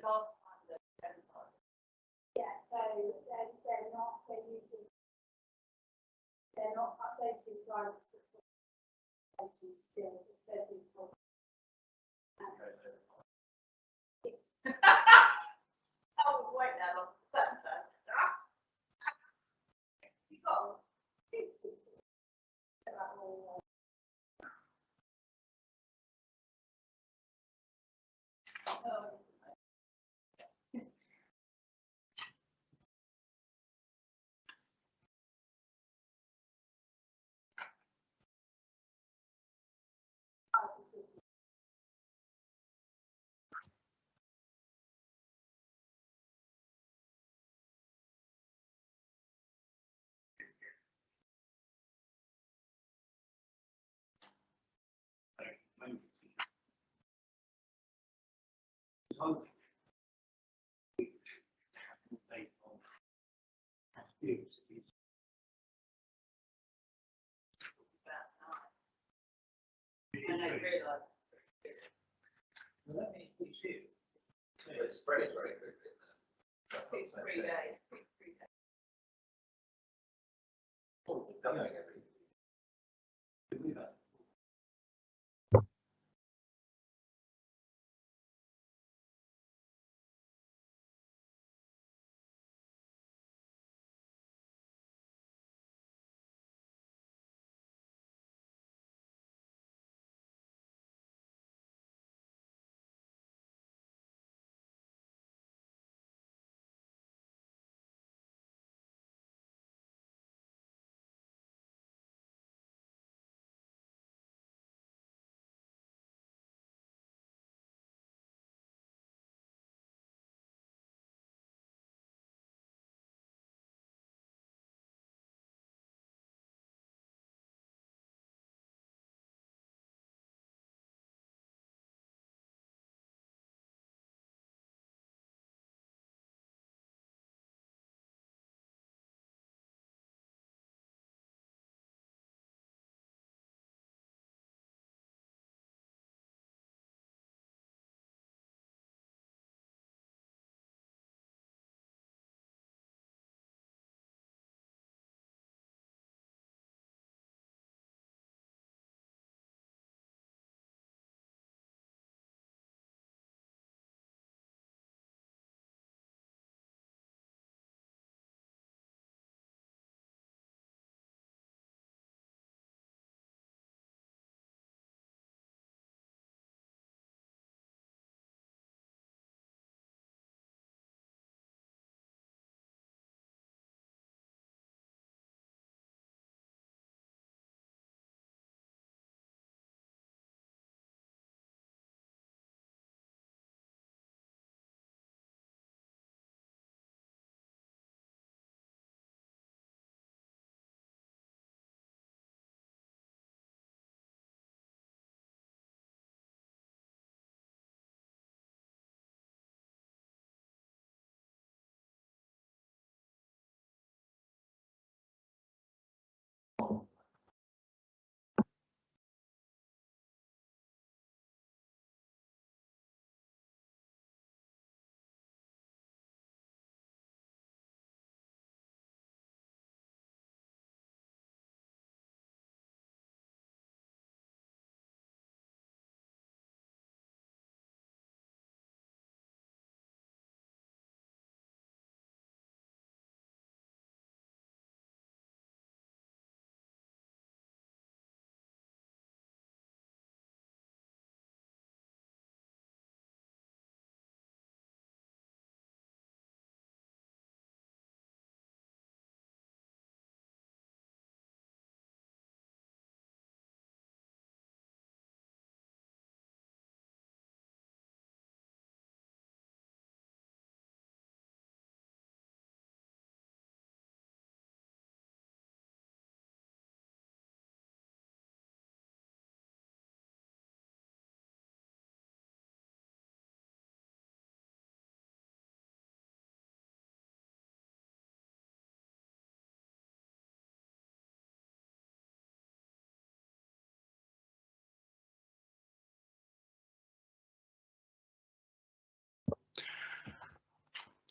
Yeah, so they're not, they're not updated drivers still, so people. Oh, wait now, better. You got. It's spread very quickly. It's 3 days. Coming every.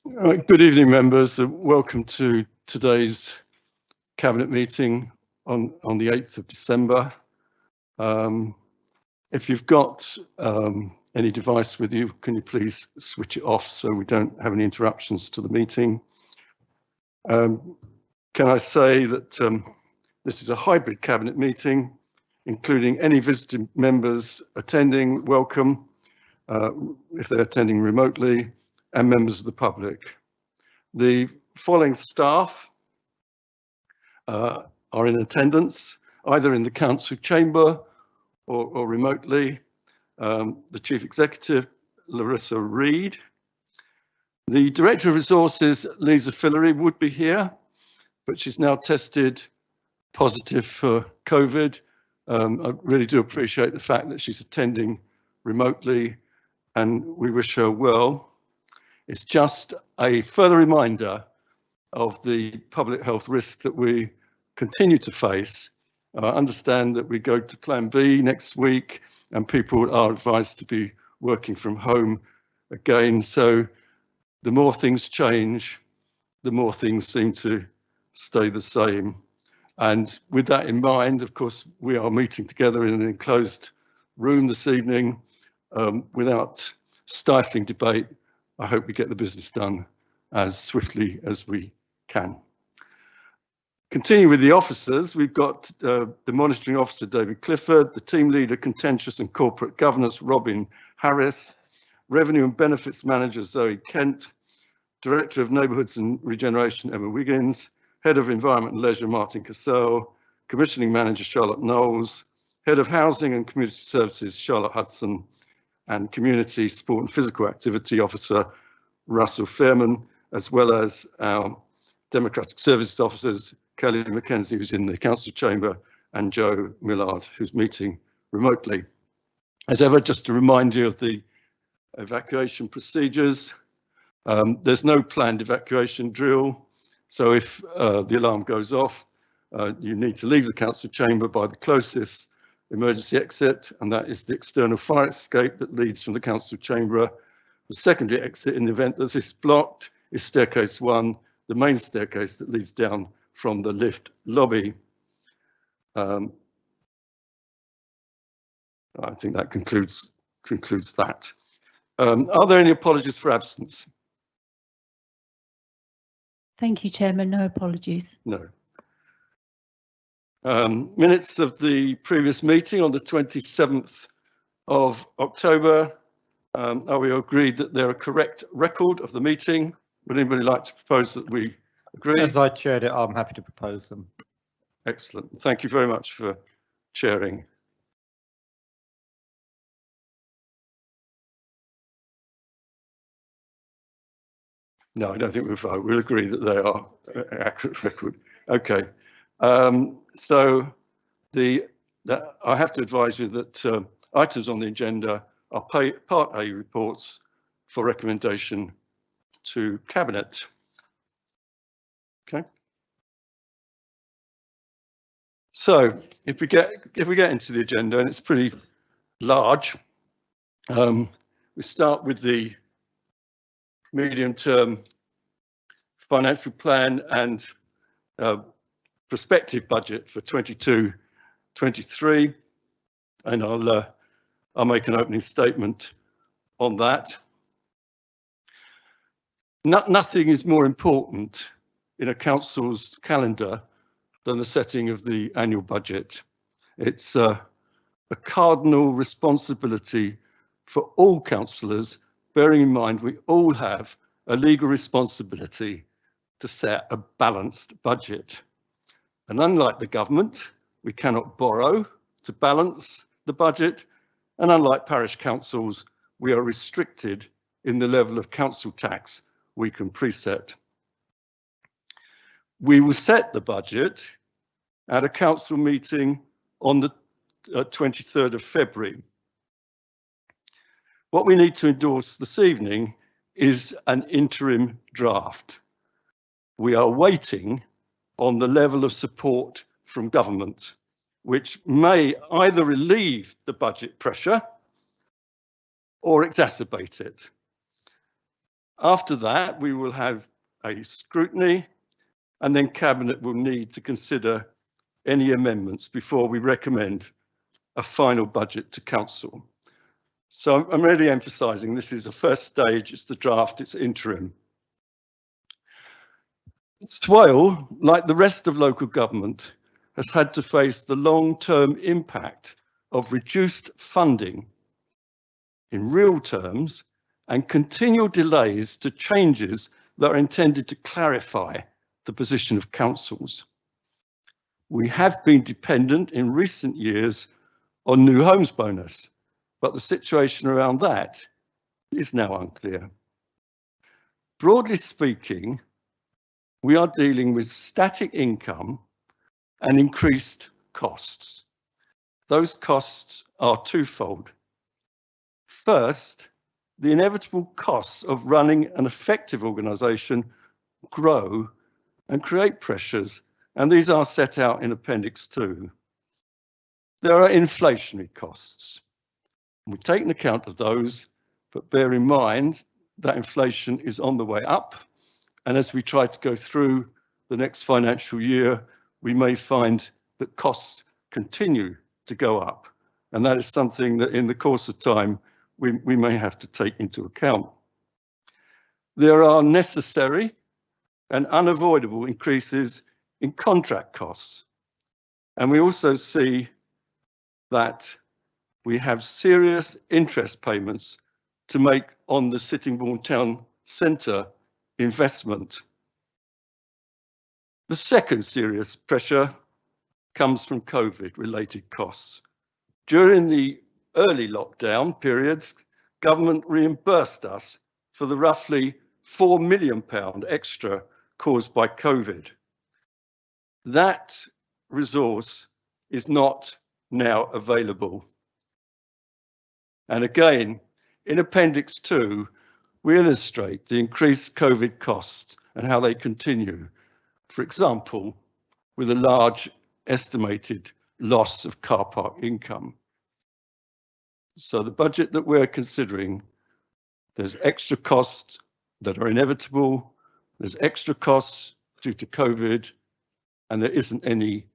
Good evening, members. Welcome to today's Cabinet meeting on the 8th of December. If you've got any device with you, can you please switch it off so we don't have any interruptions to the meeting? Can I say that this is a hybrid Cabinet meeting, including any visiting members attending, welcome, if they're attending remotely, and members of the public. The following staff are in attendance, either in the Council chamber or remotely. The Chief Executive, Larissa Reed. The Director of Resources, Lisa Fillery, would be here, but she's now tested positive for COVID. I really do appreciate the fact that she's attending remotely, and we wish her well. It's just a further reminder of the public health risk that we continue to face. I understand that we go to Plan B next week and people are advised to be working from home again. So the more things change, the more things seem to stay the same. And with that in mind, of course, we are meeting together in an enclosed room this evening without stifling debate. I hope we get the business done as swiftly as we can. Continue with the officers, we've got the Monitoring Officer, David Clifford, the Team Leader, Contentious and Corporate Governance, Robin Harris, Revenue and Benefits Manager, Zoe Kent, Director of Neighbourhoods and Regeneration, Emma Wiggins, Head of Environment and Leisure, Martin Cassell, Commissioning Manager, Charlotte Knowles, Head of Housing and Community Services, Charlotte Hudson, and Community Sport and Physical Activity Officer, Russell Fairman, as well as our Democratic Services Officers, Kelly McKenzie, who's in the Council chamber, and Joe Millard, who's meeting remotely. As ever, just to remind you of the evacuation procedures, there's no planned evacuation drill. So if the alarm goes off, you need to leave the Council chamber by the closest emergency exit, and that is the external fire escape that leads from the Council chamber. The secondary exit, in the event that this is blocked, is staircase 1, the main staircase that leads down from the lift lobby. I think that concludes that. Are there any apologies for absence? Thank you, Chairman. No apologies. No. Minutes of the previous meeting on the 27th of October. Are we agreed that they're a correct record of the meeting? Would anybody like to propose that we agree? As I chaired it, I'm happy to propose them. Excellent. Thank you very much for chairing. No, I don't think we'll vote. We'll agree that they are an accurate record. Okay. So I have to advise you that items on the agenda are Part A reports for recommendation to Cabinet. Okay. So if we get into the agenda, and it's pretty large, we start with the medium-term financial plan and prospective budget for 22-23, and I'll make an opening statement on that. Nothing is more important in a council's calendar than the setting of the annual budget. It's a cardinal responsibility for all councillors, bearing in mind we all have a legal responsibility to set a balanced budget. And unlike the government, we cannot borrow to balance the budget. And unlike parish councils, we are restricted in the level of council tax we can preset. We will set the budget at a council meeting on the 23rd of February. What we need to endorse this evening is an interim draft. We are waiting on the level of support from government, which may either relieve the budget pressure or exacerbate it. After that, we will have a scrutiny, and then Cabinet will need to consider any amendments before we recommend a final budget to Council. So I'm really emphasising this is a first stage, it's the draft, it's interim. Swale, like the rest of local government, has had to face the long-term impact of reduced funding in real terms and continual delays to changes that are intended to clarify the position of councils. We have been dependent in recent years on new homes bonus, but the situation around that is now unclear. Broadly speaking, we are dealing with static income and increased costs. Those costs are twofold. First, the inevitable costs of running an effective organisation grow and create pressures, and these are set out in Appendix 2. There are inflationary costs. We've taken account of those, but bear in mind that inflation is on the way up, and as we try to go through the next financial year, we may find that costs continue to go up, and that is something that in the course of time we may have to take into account. There are necessary and unavoidable increases in contract costs, and we also see that we have serious interest payments to make on the Sittingbourne Town Centre investment. The second serious pressure comes from COVID-related costs. During the early lockdown periods, government reimbursed us for the roughly £4 million extra caused by COVID. That resource is not now available. And again, in Appendix 2, we illustrate the increased COVID costs and how they continue. For example, with a large estimated loss of car park income. So the budget that we're considering, there's extra costs that are inevitable, there's extra costs due to COVID, and there isn't any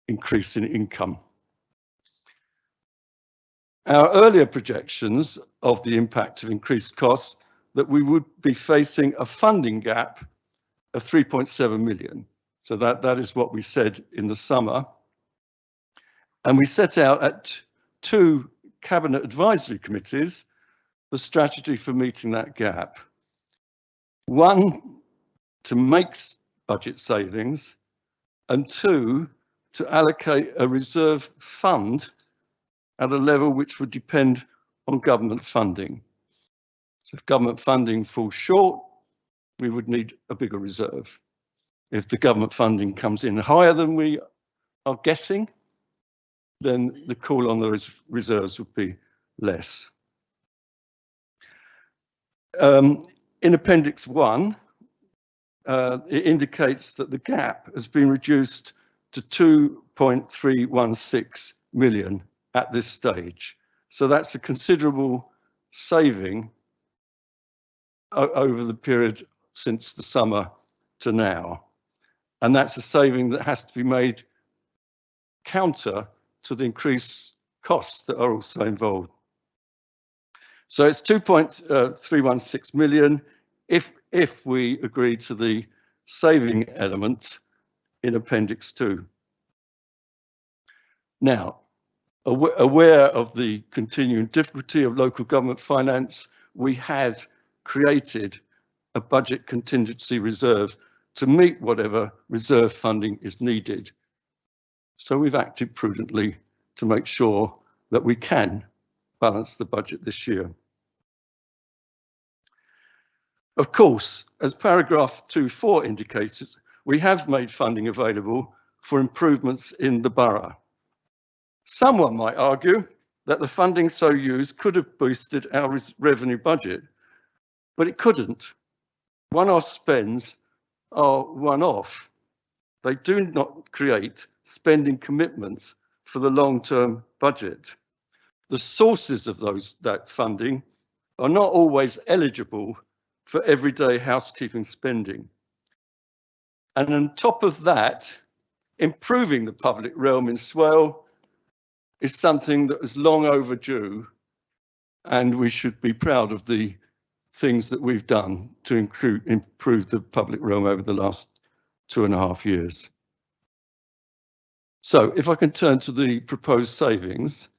increase in income. Our earlier projections of the impact of increased costs that we would be facing a funding gap of 3.7 million. So that is what we said in the summer. And we set out at 2 Cabinet advisory committees the strategy for meeting that gap. One, to make budget savings, and 2, to allocate a reserve fund at a level which would depend on government funding. So if government funding falls short, we would need a bigger reserve. If the government funding comes in higher than we are guessing, then the call on those reserves would be less. In Appendix 1, it indicates that the gap has been reduced to 2.316 million at this stage. So that's a considerable saving over the period since the summer to now. And that's a saving that has to be made counter to the increased costs that are also involved. So it's 2.316 million if we agree to the saving element in Appendix 2. Now, aware of the continuing difficulty of local government finance, we have created a budget contingency reserve to meet whatever reserve funding is needed. So we've acted prudently to make sure that we can balance the budget this year. Of course, as paragraph 2.4 indicates, we have made funding available for improvements in the borough. Someone might argue that the funding so used could have boosted our revenue budget, but it couldn't. One-off spends are one-off. They do not create spending commitments for the long-term budget. The sources of that funding are not always eligible for everyday housekeeping spending. And on top of that, improving the public realm in Swale is something that is long overdue, and we should be proud of the things that we've done to improve the public realm over the last 2.5 years. So if I can turn to the proposed savings,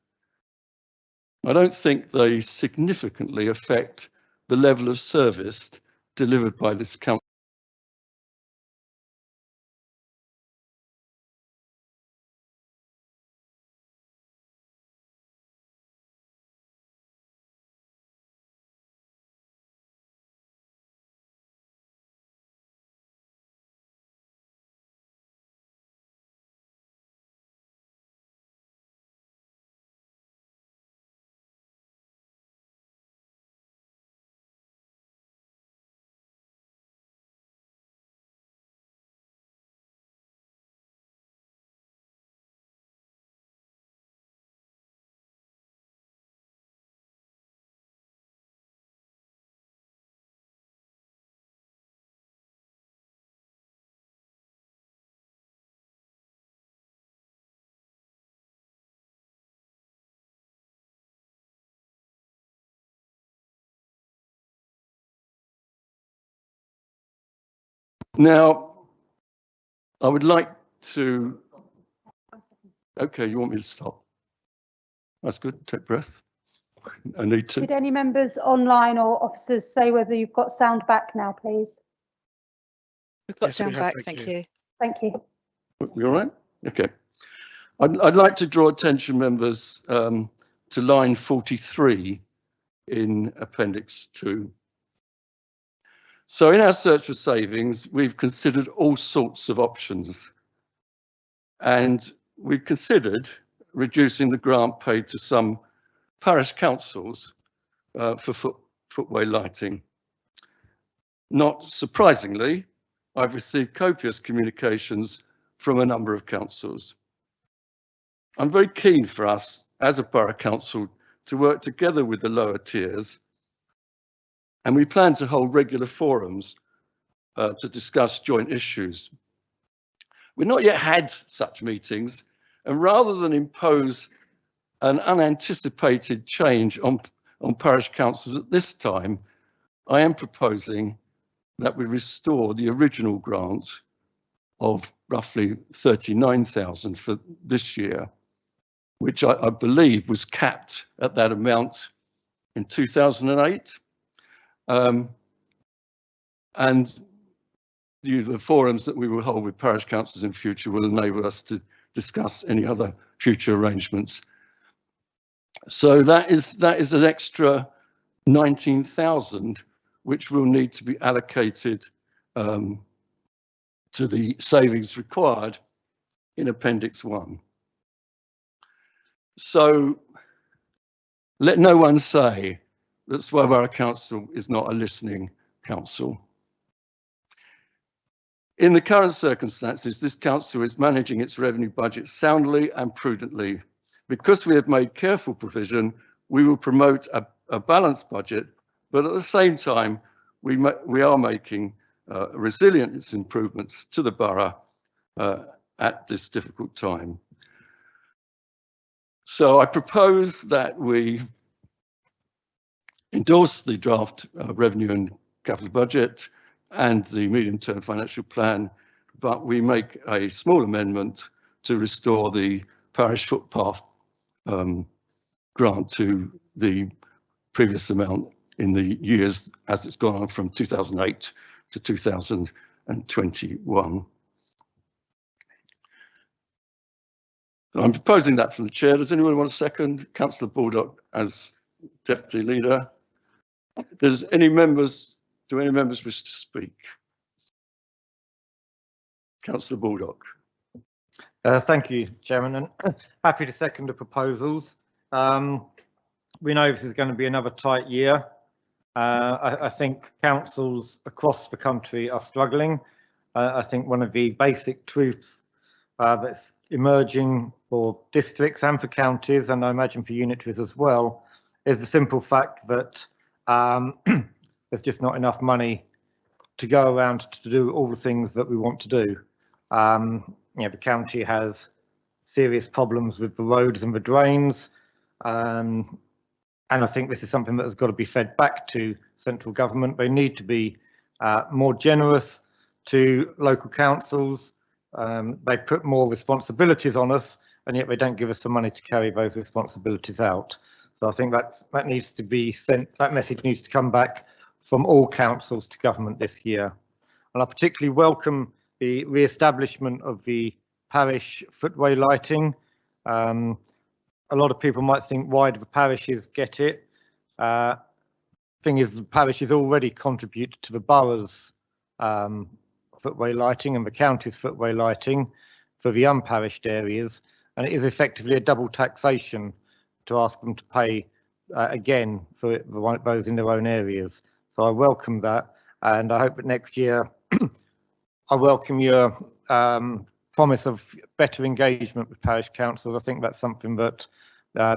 I don't think they significantly affect the level of service delivered by this council. Now, I would like to, okay, you want me to stop? That's good, take a breath. I need to. Could any members online or officers say whether you've got sound back now, please? We've got Yes, we sound have, back, thank thank you. you. Thank you. You all right? Okay. I'd like to draw attention, members, to line 43 in Appendix 2. So in our search for savings, we've considered all sorts of options. And we've considered reducing the grant paid to some parish councils for footway lighting. Not surprisingly, I've received copious communications from a number of councils. I'm very keen for us as a borough council to work together with the lower tiers, and we plan to hold regular forums to discuss joint issues. We've not yet had such meetings, and rather than impose an unanticipated change on parish councils at this time, I am proposing that we restore the original grant of roughly 39,000 for this year, which I believe was capped at that amount in 2008. And the forums that we will hold with parish councils in future will enable us to discuss any other future arrangements. So that is an extra 19,000, which will need to be allocated to the savings required in Appendix 1. So let no one say that Swale Borough Council is not a listening council. In the current circumstances, this council is managing its revenue budget soundly and prudently. Because we have made careful provision, we will promote a balanced budget, but at the same time, we are making resilience improvements to the borough at this difficult time. So I propose that we endorse the draft revenue and capital budget and the medium-term financial plan, but we make a small amendment to restore the parish footpath grant to the previous amount in the years as it's gone on from 2008 to 2021. I'm proposing that from the chair. Does anyone want a second? Councillor Baldock as deputy leader. Do any members wish to speak? Councillor Baldock. Thank you, Chairman, and happy to second the proposals. We know this is going to be another tight year. I think councils across the country are struggling. I think one of the basic truths that's emerging for districts and for counties, and I imagine for unitaries as well, is the simple fact that there's just not enough money to go around to do all the things that we want to do. The county has serious problems with the roads and the drains, and I think this is something that has got to be fed back to central government. They need to be more generous to local councils. They put more responsibilities on us, and yet they don't give us the money to carry those responsibilities out. So I think that needs to be sent. That message needs to come back from all councils to government this year. And I particularly welcome the re-establishment of the parish footway lighting. A lot of people might think, why do the parishes get it? Thing is, the parishes already contribute to the borough's footway lighting and the county's footway lighting for the unparished areas, and it is effectively a double taxation to ask them to pay again for those in their own areas. So I welcome that, and I hope that next year I welcome your promise of better engagement with parish councils. I think that's something that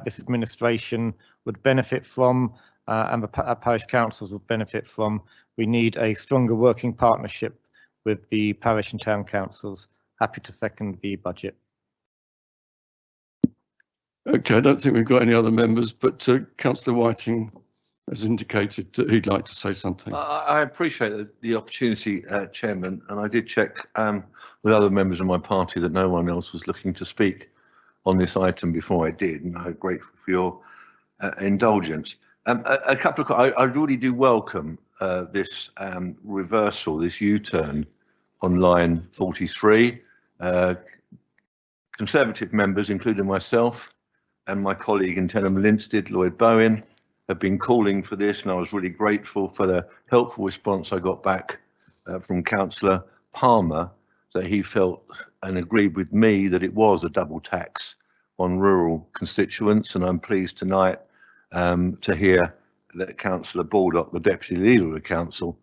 this administration would benefit from, and the parish councils would benefit from. We need a stronger working partnership with the parish and town councils. Happy to second the budget. Okay, I don't think we've got any other members, but Councillor Whiting has indicated that he'd like to say something. I appreciate the opportunity, Chairman, and I did check with other members of my party that no one else was looking to speak on this item before I did, and I'm grateful for your indulgence. A couple of, I really do welcome this reversal, this U-turn on line 43. Conservative members, including myself and my colleague in Tenham Linstead, Lloyd Bowen, have been calling for this, and I was really grateful for the helpful response I got back from Councillor Palmer, that he felt and agreed with me that it was a double tax on rural constituents. And I'm pleased tonight to hear that Councillor Baldock, the Deputy Leader of the Council,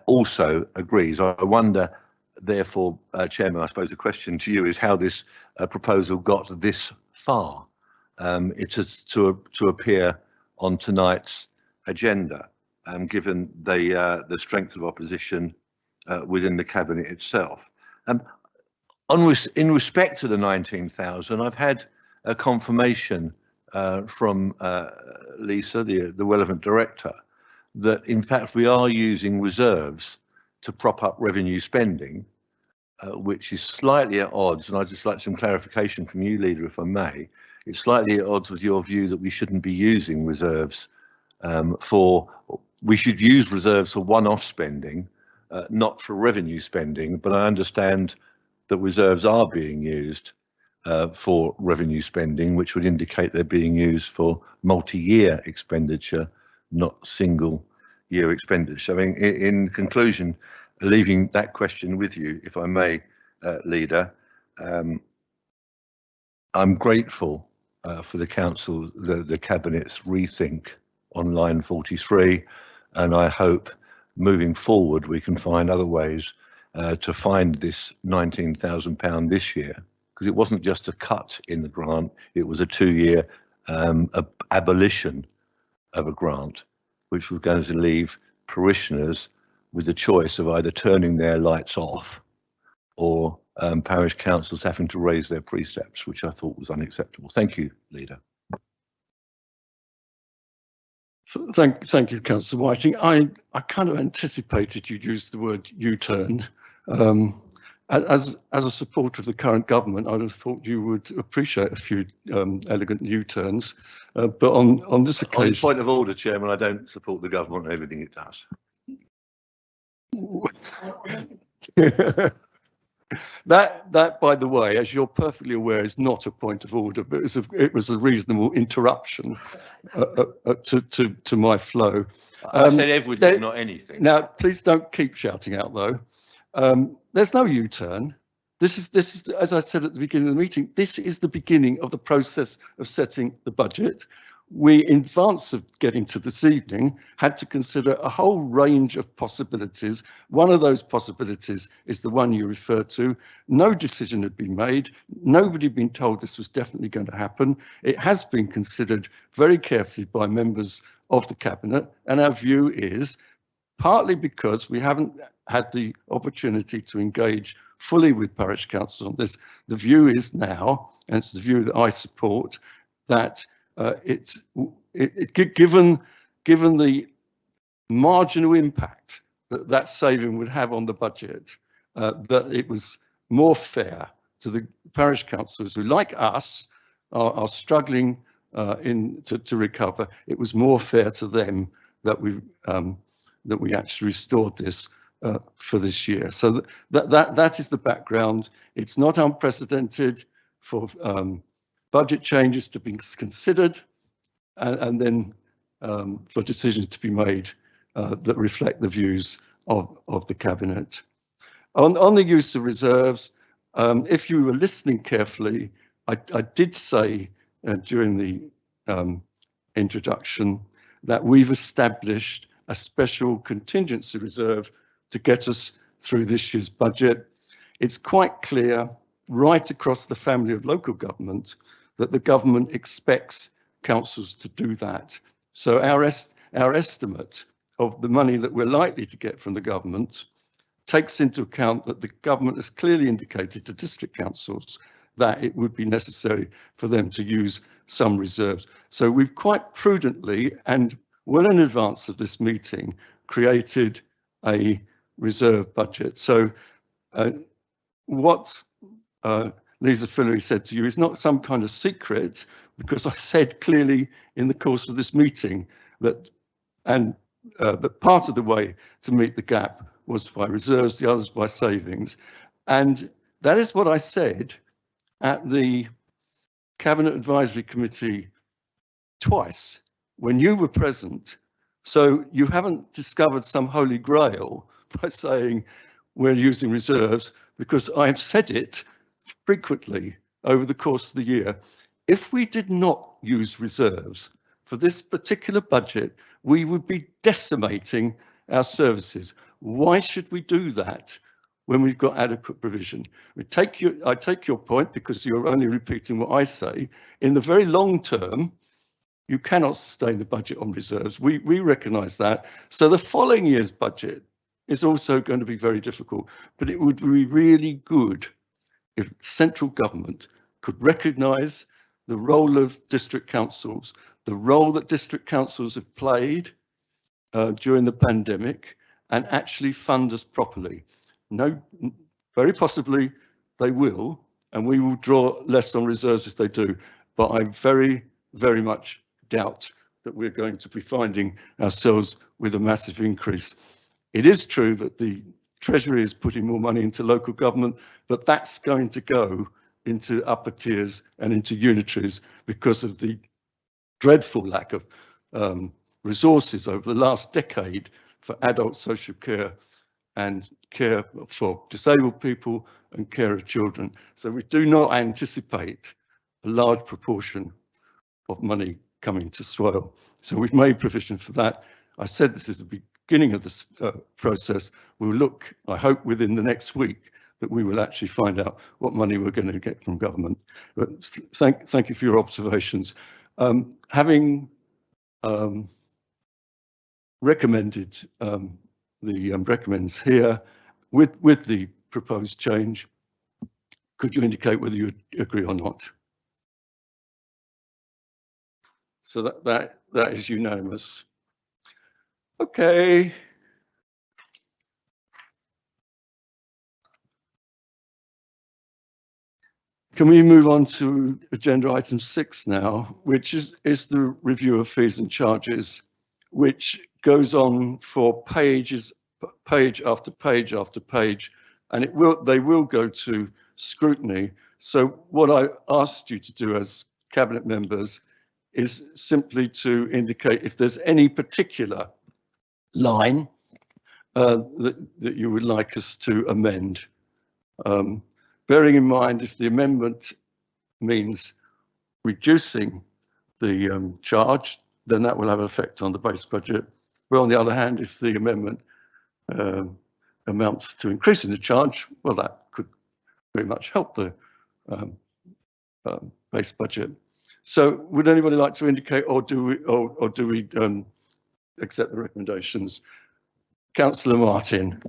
also agrees. I wonder, therefore, Chairman, I suppose the question to you is how this proposal got this far. It is to appear on tonight's agenda, given the strength of opposition within the cabinet itself. In respect to the 19,000, I've had a confirmation from Lisa, the relevant director, that in fact we are using reserves to prop up revenue spending, which is slightly at odds, and I'd just like some clarification from you, Leader, if I may. It's slightly at odds with your view that we shouldn't be using reserves we should use reserves for one-off spending, not for revenue spending, but I understand that reserves are being used for revenue spending, which would indicate they're being used for multi-year expenditure, not single year expenditure. I mean, in conclusion, leaving that question with you, if I may, Leader, I'm grateful for the council, the cabinet's rethink on line 43, and I hope moving forward we can find other ways to find this £19,000 this year, because it wasn't just a cut in the grant, it was a 2-year abolition of a grant, which was going to leave parishioners with the choice of either turning their lights off or parish councils having to raise their precepts, which I thought was unacceptable. Thank you, Leader. So thank you, Councillor Whiting. I kind of anticipated you'd use the word U-turn. As a supporter of the current government, I'd have thought you would appreciate a few elegant U-turns. But on this occasion, On point of order, Chairman, I don't support the government and everything it does. That, by the way, as you're perfectly aware, is not a point of order, but it was a reasonable interruption to my flow. I said everything, not anything. Now, please don't keep shouting out, though. There's no U-turn. This is, as I said at the beginning of the meeting, this is the beginning of the process of setting the budget. We, in advance of getting to this evening, had to consider a whole range of possibilities. One of those possibilities is the one you referred to. No decision had been made. Nobody had been told this was definitely going to happen. It has been considered very carefully by members of the Cabinet, and our view is partly because we haven't had the opportunity to engage fully with parish councils on this. The view is now, and it's the view that I support, that given the marginal impact that that saving would have on the budget, that it was more fair to the parish councils who, like us, are struggling to recover. It was more fair to them that we actually restored this for this year. So that is the background. It's not unprecedented for budget changes to be considered and then for decisions to be made that reflect the views of the Cabinet. On the use of reserves, if you were listening carefully, I did say during the introduction that we've established a special contingency reserve to get us through this year's budget. It's quite clear right across the family of local government that the government expects councils to do that. So our estimate of the money that we're likely to get from the government takes into account that the government has clearly indicated to district councils that it would be necessary for them to use some reserves. So we've quite prudently and well in advance of this meeting created a reserve budget. So what Lisa Fillery said to you is not some kind of secret, because I said clearly in the course of this meeting that that part of the way to meet the gap was by reserves, the others by savings. And that is what I said at the Cabinet Advisory Committee twice when you were present. So you haven't discovered some holy grail by saying we're using reserves, because I've said it frequently over the course of the year. If we did not use reserves for this particular budget, we would be decimating our services. Why should we do that when we've got adequate provision? I take your point, because you're only repeating what I say. In the very long term, you cannot sustain the budget on reserves. We recognise that. So the following year's budget is also going to be very difficult, but it would be really good if central government could recognise the role of district councils, the role that district councils have played during the pandemic, and actually fund us properly. No, very possibly they will, and we will draw less on reserves if they do, but I very, very much doubt that we're going to be finding ourselves with a massive increase. It is true that the Treasury is putting more money into local government, but that's going to go into upper tiers and into unitaries because of the dreadful lack of resources over the last decade for adult social care and care for disabled people and care of children. So we do not anticipate a large proportion of money coming to Swale. So we've made provision for that. I said this is the beginning of this process. We'll look, I hope within the next week, that we will actually find out what money we're going to get from government. But thank you for your observations. Having recommended the recommends here with the proposed change, could you indicate whether you agree or not? So that is unanimous. Okay. Can we move on to agenda item 6 now, which is the review of fees and charges, which goes on for page after page after page, and they will go to scrutiny. So what I asked you to do as cabinet members is simply to indicate if there's any particular line that you would like us to amend. Bearing in mind, if the amendment means reducing the charge, then that will have an effect on the base budget. But on the other hand, if the amendment amounts to increasing the charge, well, that could very much help the base budget. So would anybody like to indicate, or do we accept the recommendations. Councillor Martin.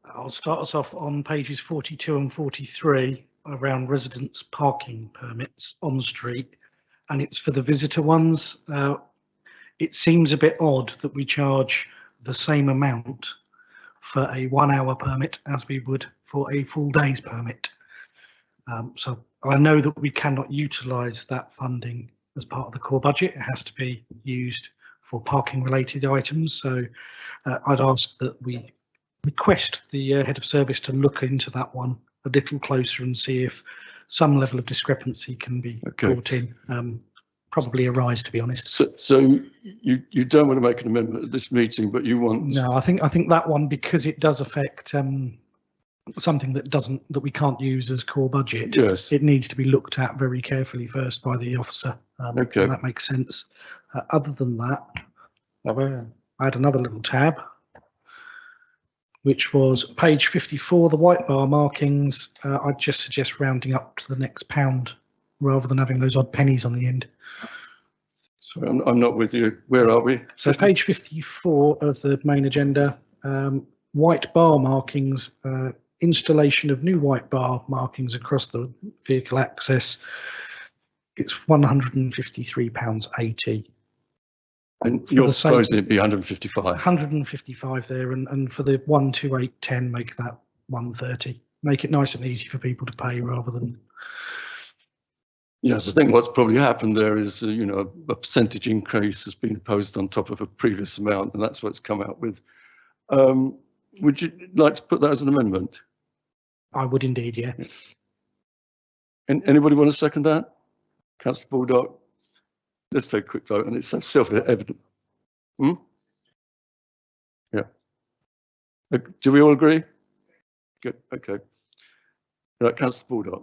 I'll start us off on pages 42 and 43 around residents' parking permits on street, and it's for the visitor ones. It seems a bit odd that we charge the same amount for a 1 hour permit as we would for a full day's permit. So I know that we cannot utilise that funding as part of the core budget. It has to be used for parking related items. So I'd ask that we request the head of service to look into that one a little closer and see if some level of discrepancy can be brought in. Probably a rise, to be honest. So you don't want to make an amendment at this meeting, but you want? No, I think that one, because it does affect something that we can't use as core budget. Yes. It needs to be looked at very carefully first by the officer. Okay. That makes sense. Other than that, I had another little tab, which was page 54, the white bar markings. I'd just suggest rounding up to the next pound rather than having those odd pennies on the end. So I'm not with you. Where are we? So page 54 of the main agenda, white bar markings, installation of new white bar markings across the vehicle access. It's £153.80. And you're supposing it'd be 155. 155 there, and for the 12810, make that 130. Make it nice and easy for people to pay rather than. Yes, I think what's probably happened there is, a percentage increase has been imposed on top of a previous amount, and that's what it's come out with. Would you like to put that as an amendment? I would indeed, yeah. And anybody want to second that? Councillor Baldock? Let's take a quick vote, and it's self-evident. Yeah. Do we all agree? Good. Okay. Right, Councillor Baldock.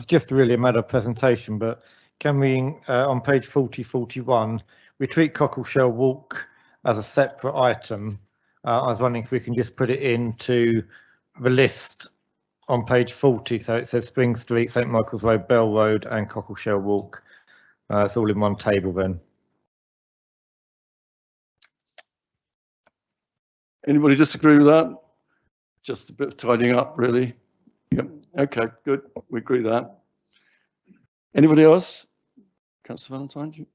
Just really a matter of presentation, but can we, on page 41, we treat Cockleshell Walk as a separate item. I was wondering if we can just put it into the list on page 40. So it says Spring Street, St Michael's Road, Bell Road and Cockleshell Walk. It's all in one table then. Anybody disagree with that? Just a bit of tidying up, really. Yep. Okay, good. We agree with that. Anybody else? Councillor Valentine?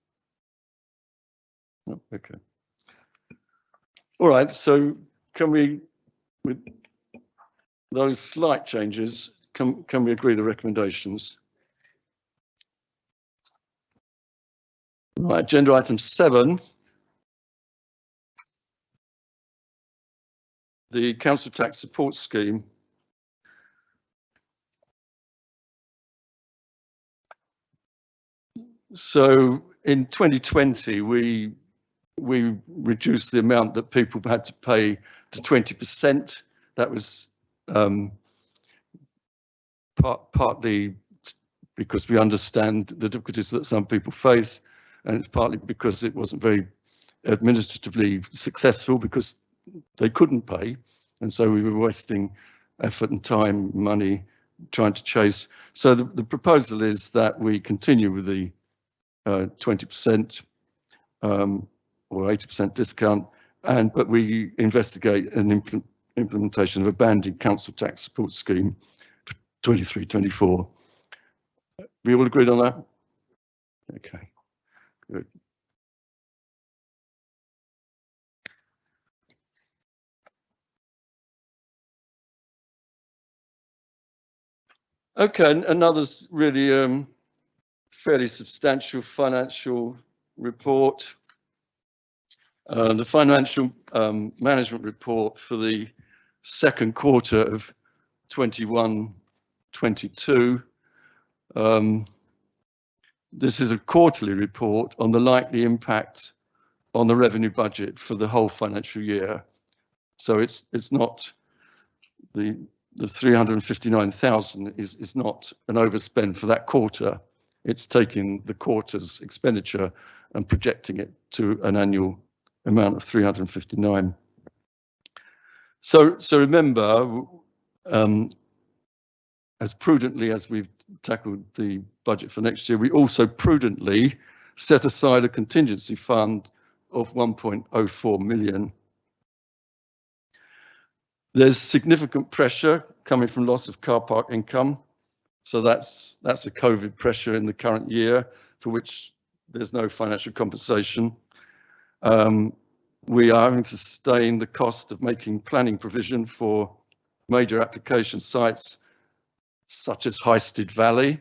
No? Okay. All right, so can we, with those slight changes, can we agree the recommendations? Right, agenda item 7. The council tax support scheme. So in 2020, we reduced the amount that people had to pay to 20%. That was partly because we understand the difficulties that some people face, and it's partly because it wasn't very administratively successful because they couldn't pay, and so we were wasting effort and time, money, trying to chase. So the proposal is that we continue with the 20% or 80% discount, but we investigate an implementation of a banded council tax support scheme for 23-24. We all agreed on that? Okay, good. Okay, another's really fairly substantial financial report. The financial management report for the second quarter of 21-22. This is a quarterly report on the likely impact on the revenue budget for the whole financial year. So it's not the 359,000 is not an overspend for that quarter. It's taking the quarter's expenditure and projecting it to an annual amount of 359. So remember, as prudently as we've tackled the budget for next year, we also prudently set aside a contingency fund of 1.04 million. There's significant pressure coming from loss of car park income. So that's a COVID pressure in the current year for which there's no financial compensation. We are having to sustain the cost of making planning provision for major application sites such as Highstead Valley.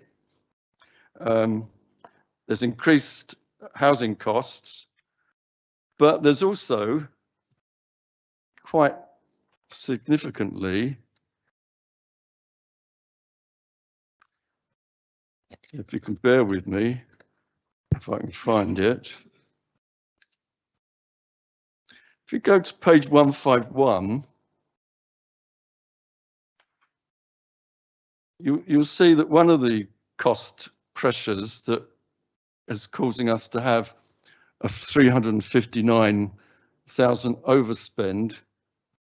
There's increased housing costs, but there's also quite significantly, if you can bear with me, if I can find it. If you go to page 151, you'll see that one of the cost pressures that is causing us to have a 359,000 overspend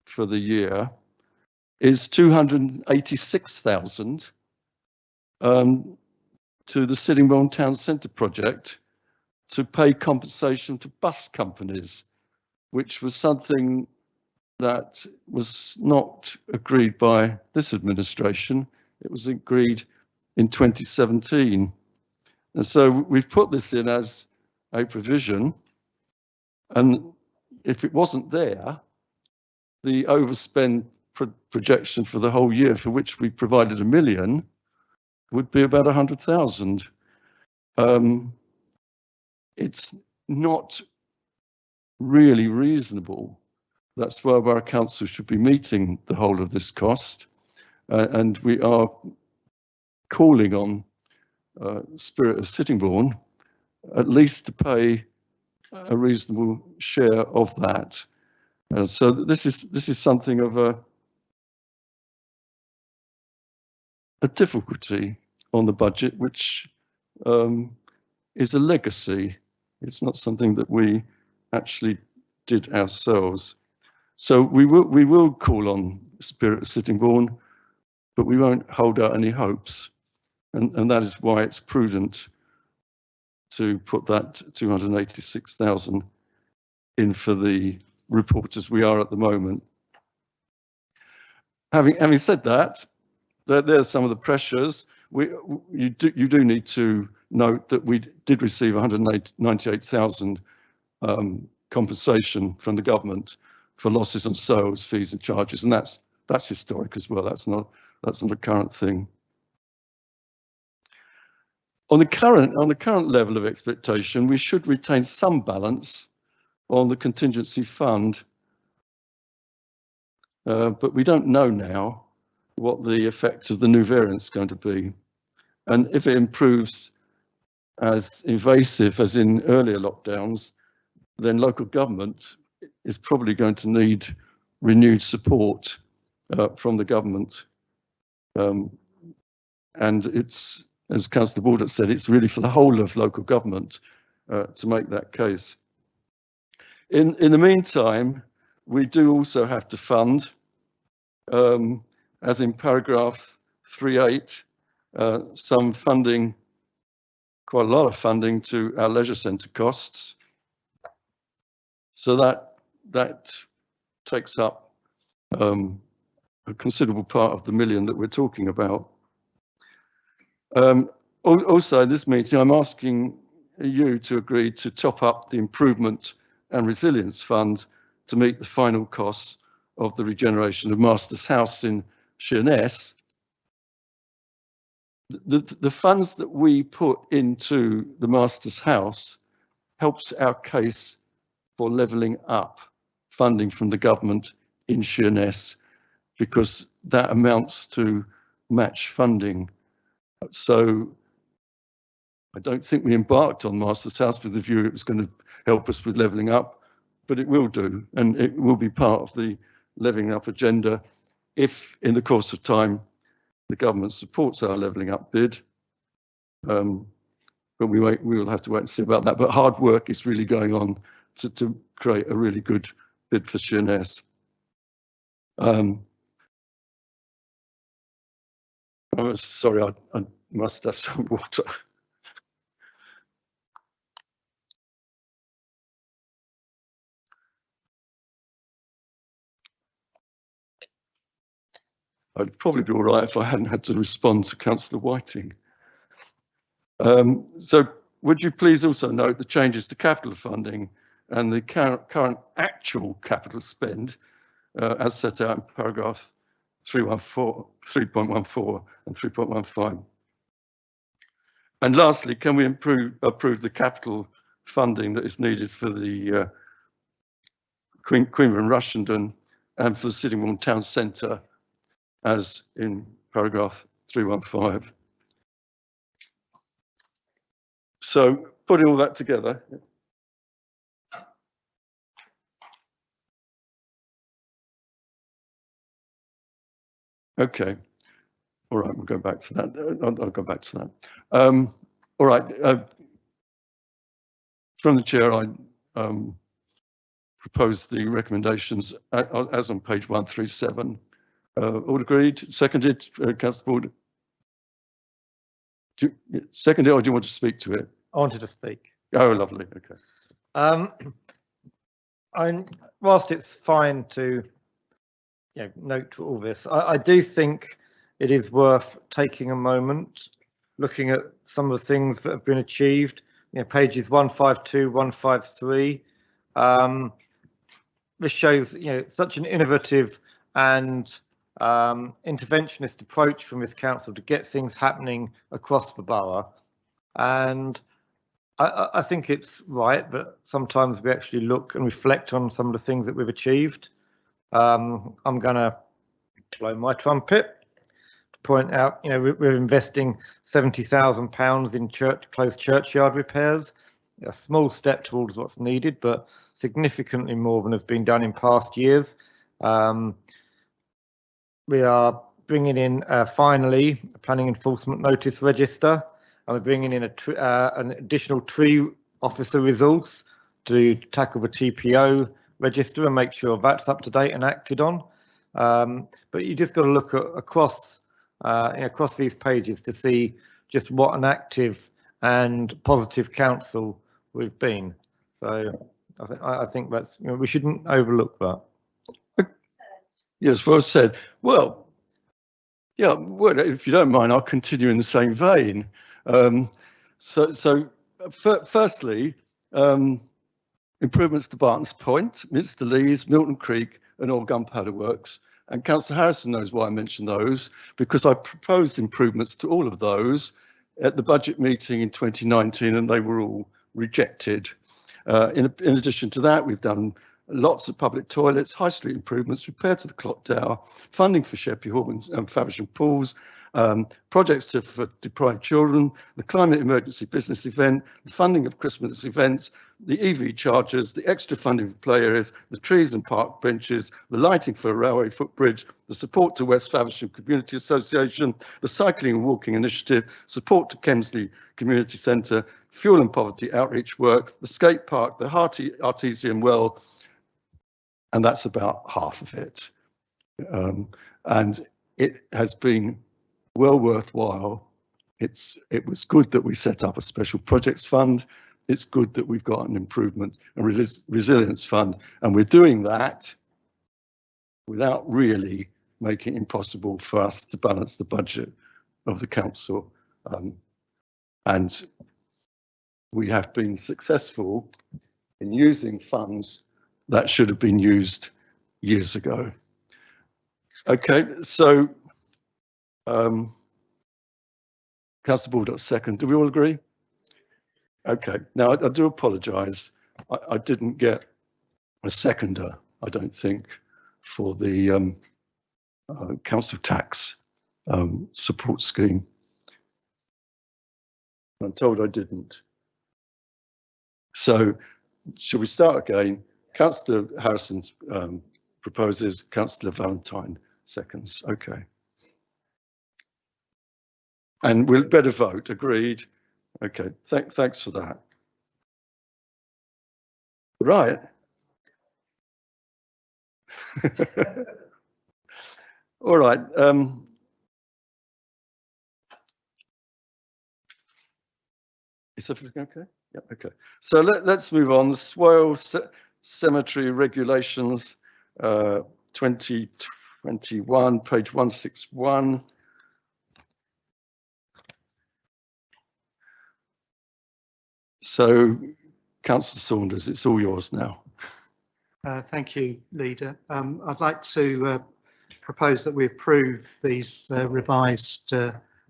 for the year is 286,000 to the Sittingbourne Town Centre project to pay compensation to bus companies, which was something that was not agreed by this administration. It was agreed in 2017. And so we've put this in as a provision. And if it wasn't there, the overspend projection for the whole year, for which we provided £1 million, would be about 100,000. It's not really reasonable. That's why our council should be meeting the whole of this cost. And we are calling on Spirit of Sittingbourne at least to pay a reasonable share of that. So this is something of a difficulty on the budget, which is a legacy. It's not something that we actually did ourselves. So we will call on Spirit of Sittingbourne, but we won't hold out any hopes. And that is why it's prudent to put that 286,000 in for the report as we are at the moment. Having said that, there's some of the pressures. You do need to note that we did receive 198,000 compensation from the government for losses on sales, fees and charges, and that's historic as well. That's not a current thing. On the current level of expectation, we should retain some balance on the contingency fund, but we don't know now what the effect of the new variant is going to be. And if it improves as invasive as in earlier lockdowns, then local government is probably going to need renewed support from the government. And it's, as Councillor Baldock said, it's really for the whole of local government to make that case. In the meantime, we do also have to fund, as in paragraph 3.8, some funding, quite a lot of funding to our leisure centre costs. So that takes up a considerable part of the £1 million that we're talking about. Also, in this meeting, I'm asking you to agree to top up the Improvement and Resilience Fund to meet the final costs of the regeneration of Masters House in Sheerness. The funds that we put into the Masters House helps our case for levelling up funding from the government in Sheerness, because that amounts to match funding. So I don't think we embarked on Masters House with the view it was going to help us with levelling up, but it will do, and it will be part of the levelling up agenda if in the course of time the government supports our levelling up bid. But we will have to wait and see about that. But hard work is really going on to create a really good bid for Sheerness. Oh, sorry, I must have some water. I'd probably be all right if I hadn't had to respond to Councillor Whiting. So would you please also note the changes to capital funding and the current actual capital spend as set out in paragraph 3.14 and 3.15. And lastly, can we approve the capital funding that is needed for the Queenborough and Rushenden and for the Sittingbourne Town Centre as in paragraph 315. So putting all that together. Okay. All right, we'll go back to that. I'll go back to that. All right. From the chair, I propose the recommendations as on page 137. All agreed? Seconded, Councillor Board? Seconded, or do you want to speak to it? I wanted to speak. Oh, lovely. Okay. Whilst it's fine to note all this, I do think it is worth taking a moment, looking at some of the things that have been achieved. Pages 152, 153. This shows such an innovative and interventionist approach from this council to get things happening across the borough, and I think it's right, but sometimes we actually look and reflect on some of the things that we've achieved. I'm going to blow my trumpet to point out, we're investing £70,000 in closed churchyard repairs. A small step towards what's needed, but significantly more than has been done in past years. We are bringing in finally a planning enforcement notice register, and we're bringing in an additional tree officer resource to tackle the TPO register and make sure that's up to date and acted on. But you just got to look at across these pages to see just what an active and positive council we've been. So I think that's we shouldn't overlook that. Yes, well said. Well, yeah. Well, if you don't mind, I'll continue in the same vein. Firstly, improvements to Barton's Point, Minster Lees, Milton Creek, and all Gunpowder Works. And Councillor Harrison knows why I mentioned those, because I proposed improvements to all of those at the budget meeting in 2019, and they were all rejected. In addition to that, we've done lots of public toilets, high street improvements, repair to the clock tower, funding for Sheppey Hall and Faversham pools, projects for deprived children, the climate emergency business event, the funding of Christmas events, the EV chargers, the extra funding for play areas, the trees and park benches, the lighting for a railway footbridge, the support to West Faversham Community Association, the cycling and walking initiative, support to Kemsley Community Centre, fuel and poverty outreach work, the skate park, the Hearty Artesian Well, and that's about half of it. And it has been well worthwhile. It was good that we set up a special projects fund. It's good that we've got an improvement and resilience fund, and we're doing that without really making it impossible for us to balance the budget of the council. And we have been successful in using funds that should have been used years ago. Okay, so Councillor Baldock second. Do we all agree? Okay, now I do apologise. I didn't get a seconder, I don't think, for the council tax support scheme. I'm told I didn't. So shall we start again? Councillor Harrison proposes, Councillor Valentine seconds. Okay. And we'll better vote. Agreed. Okay. Thanks for that. Right. All right. Is everything okay? Yeah. Okay. So let's move on. The Swale Cemetery Regulations 2020 21, page 161. So, Councillor Saunders, it's all yours now. Thank you, Leader. I'd like to propose that we approve these revised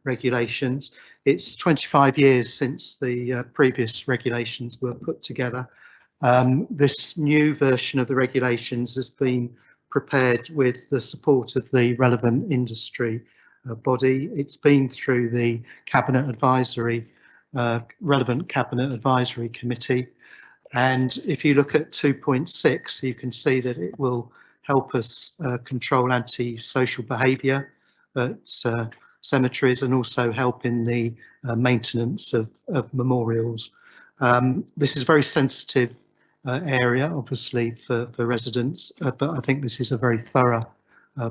regulations. It's 25 years since the previous regulations were put together. This new version of the regulations has been prepared with the support of the relevant industry body. It's been through the Cabinet Advisory, relevant Cabinet Advisory Committee. And if you look at 2.6, you can see that it will help us control anti-social behaviour at cemeteries and also help in the maintenance of memorials. This is a very sensitive area, obviously, for residents, but I think this is a very thorough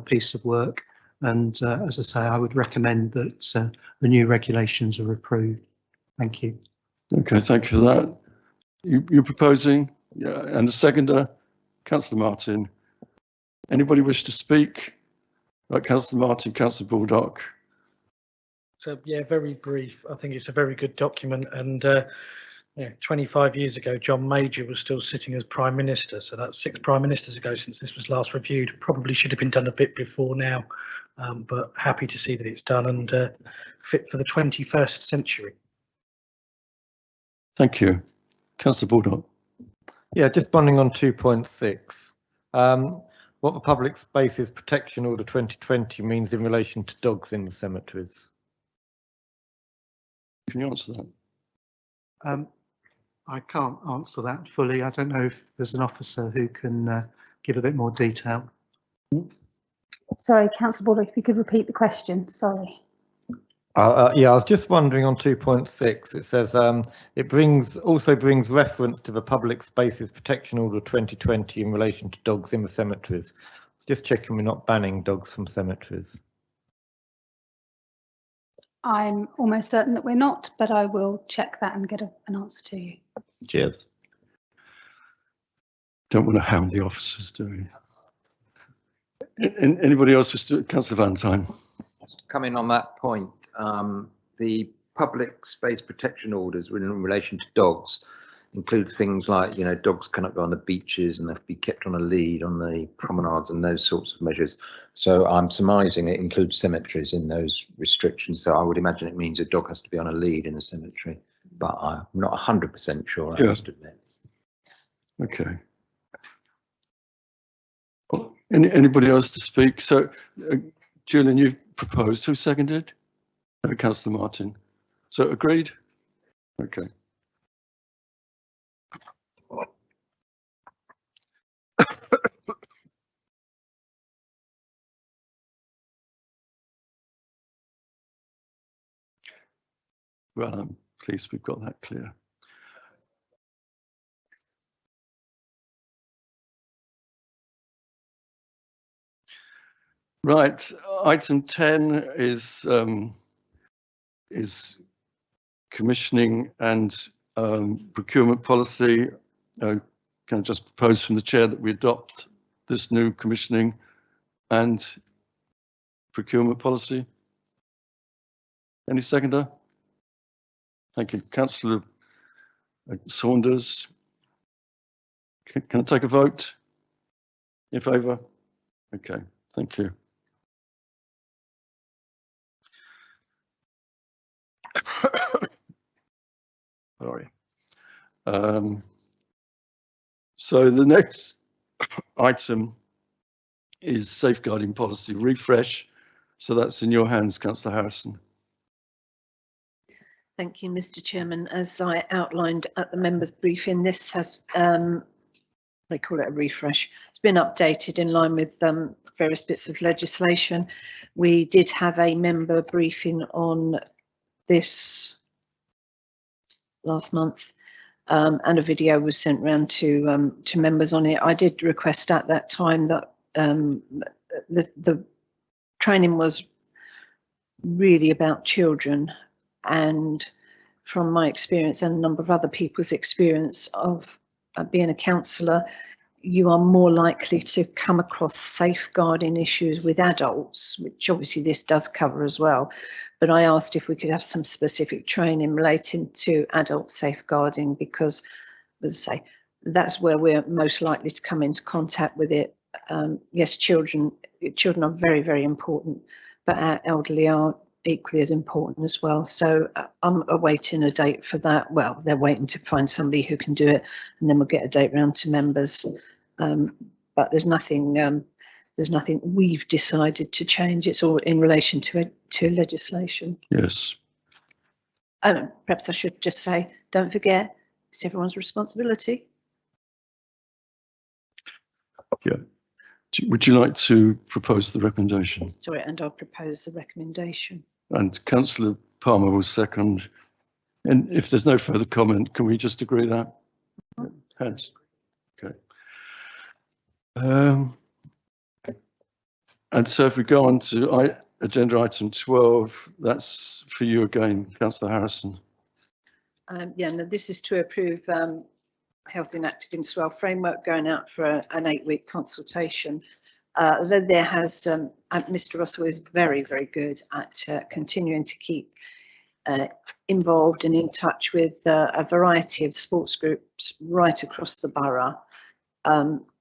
piece of work. And as I say, I would recommend that the new regulations are approved. Thank you. Okay, thank you for that. You're proposing, yeah, and the seconder, Councillor Martin. Anybody wish to speak? Right, Councillor Martin, Councillor Baldock. So yeah, very brief. I think it's a very good document, and yeah, 25 years ago, John Major was still sitting as Prime Minister. So that's 6 Prime Ministers ago since this was last reviewed. Probably should have been done a bit before now, but happy to see that it's done and fit for the 21st century. Thank you. Councillor Baldock. Yeah, just bonding on 2.6. What the Public Spaces Protection Order 2020 means in relation to dogs in the cemeteries. Can you answer that? I can't answer that fully. I don't know if there's an officer who can give a bit more detail. Sorry, Councillor Baldock, if you could repeat the question, sorry. Yeah, I was just wondering on 2.6, it says it also brings reference to the Public Spaces Protection Order 2020 in relation to dogs in the cemeteries. Just checking we're not banning dogs from cemeteries. I'm almost certain that we're not, but I will check that and get an answer to you. Cheers. Don't want to hound the officers, do we? Anybody else? Councillor Valentine. Just to come in on that point, the public space protection orders in relation to dogs include things like, you know, dogs cannot go on the beaches and they have to be kept on a lead on the promenades and those sorts of measures. So I'm surmising it includes cemeteries in those restrictions. So I would imagine it means a dog has to be on a lead in a cemetery, but I'm not 100% sure. I must admit. Okay. Well, anybody else to speak? So, Julian, you proposed. Who seconded? Councillor Martin. So agreed? Okay. Well, I'm pleased we've got that clear. Right, item 10 is commissioning and procurement policy. Can I just propose from the chair that we adopt this new commissioning and procurement policy? Any seconder? Thank you. Councillor Saunders. Can I take a vote in favour? Okay, thank you. Sorry. So the next item is safeguarding policy refresh. So that's in your hands, Councillor Harrison. Thank you, Mr. Chairman. As I outlined at the members' briefing, this has, they call it a refresh. It's been updated in line with various bits of legislation. We did have a member briefing on this last month, and a video was sent round to members on it. I did request at that time that the training was really about children, and from my experience and a number of other people's experience of being a counsellor, you are more likely to come across safeguarding issues with adults, which obviously this does cover as well. But I asked if we could have some specific training relating to adult safeguarding because, as I say, that's where we're most likely to come into contact with it. Yes, children are very, very important, but our elderly are equally as important as well. So I'm awaiting a date for that. Well, they're waiting to find somebody who can do it, and then we'll get a date round to members. But there's nothing we've decided to change. It's all in relation to legislation. Yes. Perhaps I should just say, don't forget, it's everyone's responsibility. Yeah. Would you like to propose the recommendation? Sorry, and I'll propose the recommendation. And Councillor Palmer will second. And if there's no further comment, can we just agree that? Hands. Okay. And so if we go on to agenda item 12, that's for you again, Councillor Harrison. Yeah, no, this is to approve Healthy and Active in Swale framework going out for an 8-week consultation. There has, Mr. Russell is very, very good at continuing to keep involved and in touch with a variety of sports groups right across the borough.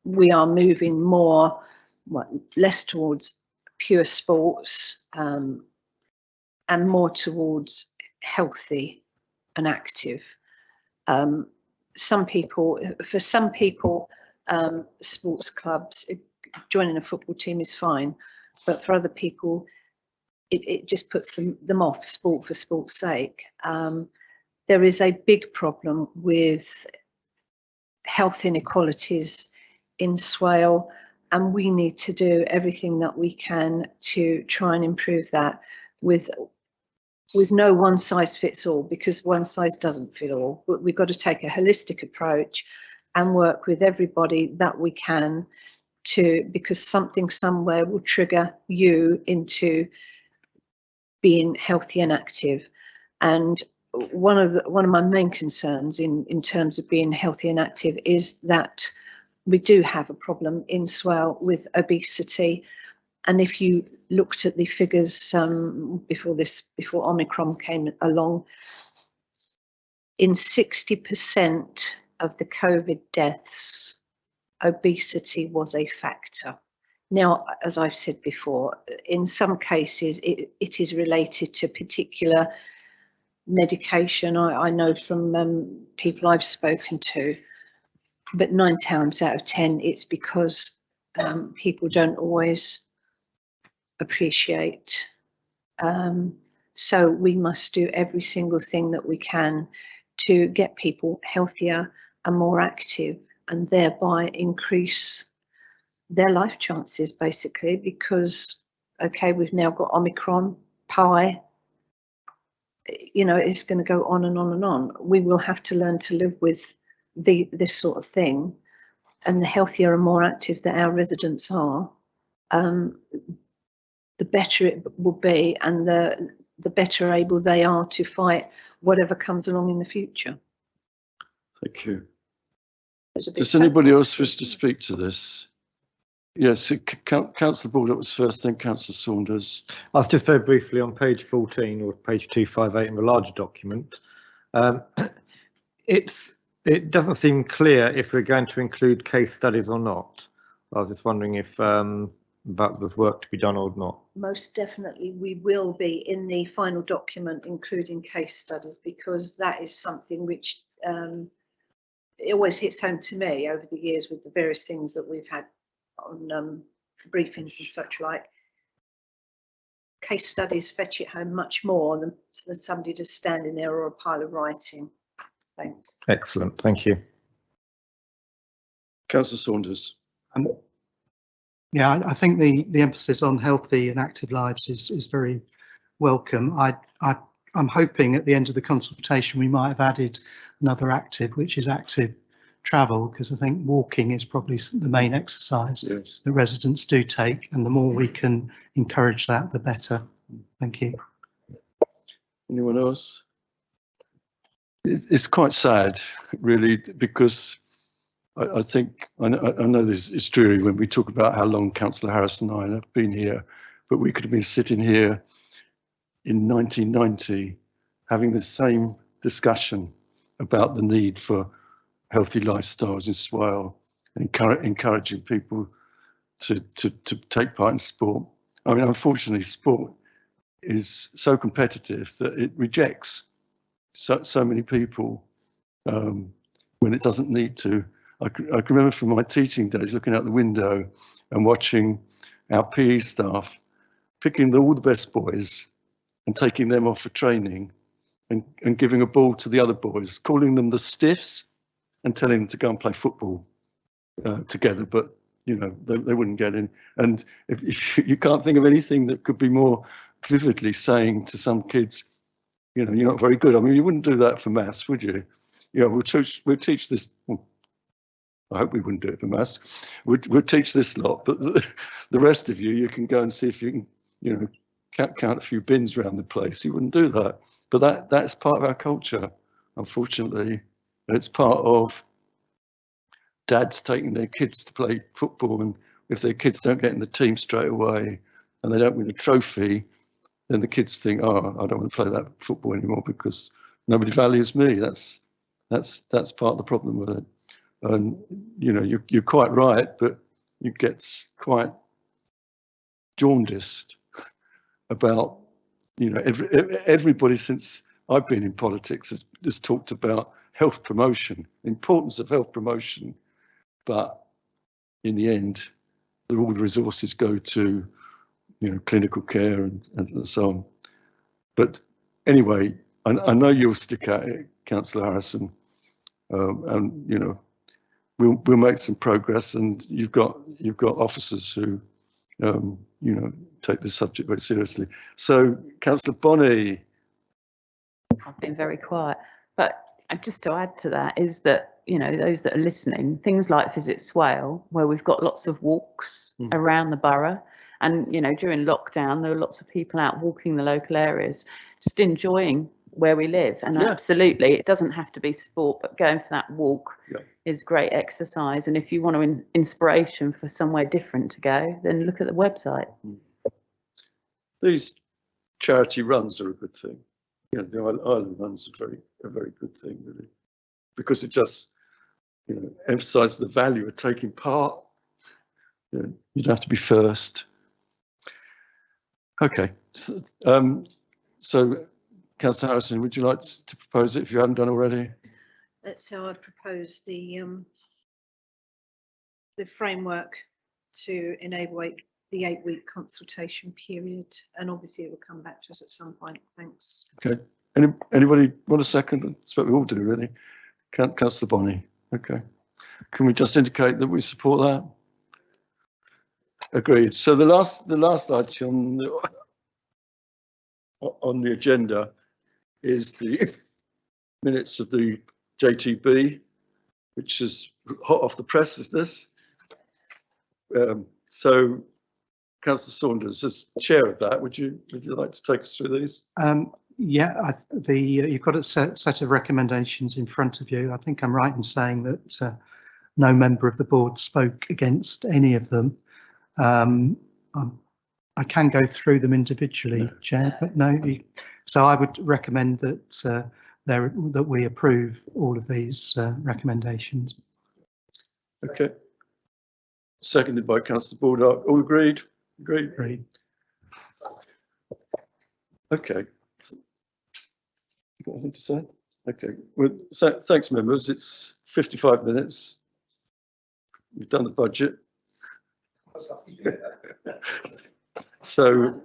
We are moving less towards pure sports and more towards healthy and active. For some people, sports clubs, joining a football team is fine, but for other people, it just puts them off sport for sport's sake. There is a big problem with health inequalities in Swale, and we need to do everything that we can to try and improve that with no one size fits all, because one size doesn't fit all. But we've got to take a holistic approach and work with everybody that we can because something somewhere will trigger you into being healthy and active. And one of my main concerns in terms of being healthy and active is that we do have a problem in Swale with obesity. And if you looked at the figures before Omicron came along, in 60% of the COVID deaths, obesity was a factor. Now, as I've said before, in some cases it is related to particular medication. I know from people I've spoken to, but 9 times out of 10 it's because people don't always appreciate. So we must do every single thing that we can to get people healthier and more active, and thereby increase their life chances, basically, because, okay, we've now got Omicron, Pi, it's going to go on and on and on. We will have to learn to live with this sort of thing, and the healthier and more active that our residents are, the better it will be, and the better able they are to fight whatever comes along in the future. Thank you. Does anybody else wish to speak to this? Yes, Councillor Baldock was first, then Councillor Saunders. I was just very briefly on page 14 or page 258 in the larger document. It doesn't seem clear if we're going to include case studies or not. I was just wondering if that was work to be done or not. Most definitely we will be in the final document including case studies, because that is something which it always hits home to me over the years with the various things that we've had on briefings and such like. Case studies fetch it home much more than somebody just standing there or a pile of writing. Thanks. Excellent, thank you. Councillor Saunders. Yeah, I think the emphasis on healthy and active lives is very welcome. I'm hoping at the end of the consultation we might have added another active, which is active travel, because I think walking is probably the main exercise that residents do take, and the more we can encourage that, the better. Thank you. Anyone else? It's quite sad, really, because I think, I know this is dreary when we talk about how long Councillor Harris and I have been here, but we could have been sitting here in 1990 having the same discussion about the need for healthy lifestyles in Swale, encouraging people to take part in sport. I mean, unfortunately, sport is so competitive that it rejects so many people when it doesn't need to. I can remember from my teaching days looking out the window and watching our PE staff picking all the best boys and taking them off for training and giving a ball to the other boys, calling them the stiffs and telling them to go and play football together. But, you know, they wouldn't get in. And if you can't think of anything that could be more vividly saying to some kids, you know, you're not very good. I mean, you wouldn't do that for maths, would you? You know, we'll teach this. Well, I hope we wouldn't do it for maths. We'll teach this lot, but the rest of you can go and see if you can, you know, count a few bins around the place. You wouldn't do that. But that's part of our culture, unfortunately. And it's part of dads taking their kids to play football, and if their kids don't get in the team straight away and they don't win a trophy, then the kids think, oh, I don't want to play that football anymore because nobody values me. That's part of the problem with it. And you know, you're quite right, but you get quite jaundiced about, you know, everybody since I've been in politics has talked about health promotion, the importance of health promotion, but in the end, all the resources go to, you know, clinical care and so on. But anyway, I know you'll stick at it, Councillor Harrison, and you know, we'll make some progress. And you've got officers who, you know, take this subject very seriously. So, Councillor Bonney. I've been very quiet, but just to add to that is that, you know, those that are listening, things like Visit Swale, where we've got lots of walks around the borough, and, you know, during lockdown, there were lots of people out walking the local areas, just enjoying where we live. And absolutely, it doesn't have to be sport, but going for that walk is great exercise. And if you want inspiration for somewhere different to go, then look at the website. These charity runs are a good thing. You know, the Island runs are a very good thing, really, because it just, you know, emphasises the value of taking part. You know, you don't have to be first. Okay, so Councillor Harrison, would you like to propose it if you haven't done already? So I propose the framework to enable the 8-week consultation period, and obviously it will come back to us at some point. Thanks. Okay. Anybody want a second? That's what we all do, really. Councillor Bonney. Okay. Can we just indicate that we support that? Agreed. So the last item on the agenda is the minutes of the JTB, which is hot off the press, is this? So, Councillor Saunders, as chair of that, would you like to take us through these? Yeah, you've got a set of recommendations in front of you. I think I'm right in saying that no member of the board spoke against any of them. I can go through them individually, Chair, but no. So I would recommend that that we approve all of these recommendations. Okay. Seconded by Councillor Baldock. All agreed? Agreed. Agreed. Okay. You got anything to say? Okay. Well, so, thanks, members. It's 55 minutes. We've done the budget. So,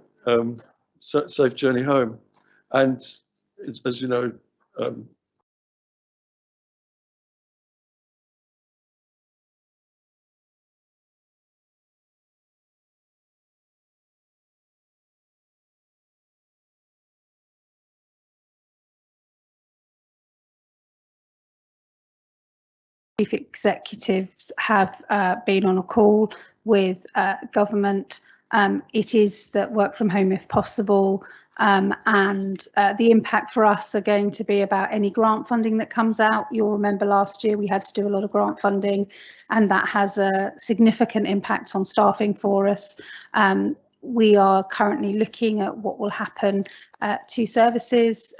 safe journey home. And as you know, Chief executives have been on a call with government It is that work from home if possible, and the impact for us are going to be about any grant funding that comes out. You'll remember last year we had to do a lot of grant funding, and that has a significant impact on staffing for us. We are currently looking at what will happen to services.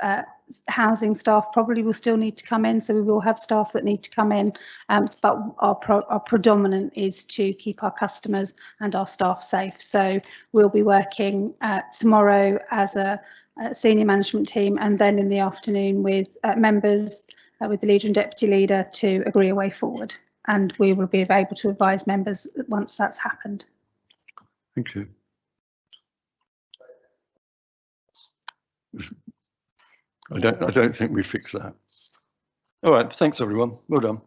Housing staff probably will still need to come in, so we will have staff that need to come in, but our predominant is to keep our customers and our staff safe. So we'll be working tomorrow as a senior management team, and then in the afternoon with members, with the leader and deputy leader, to agree a way forward. And we will be able to advise members once that's happened. Thank you. I don't think we fixed that. All right, thanks everyone. Well done.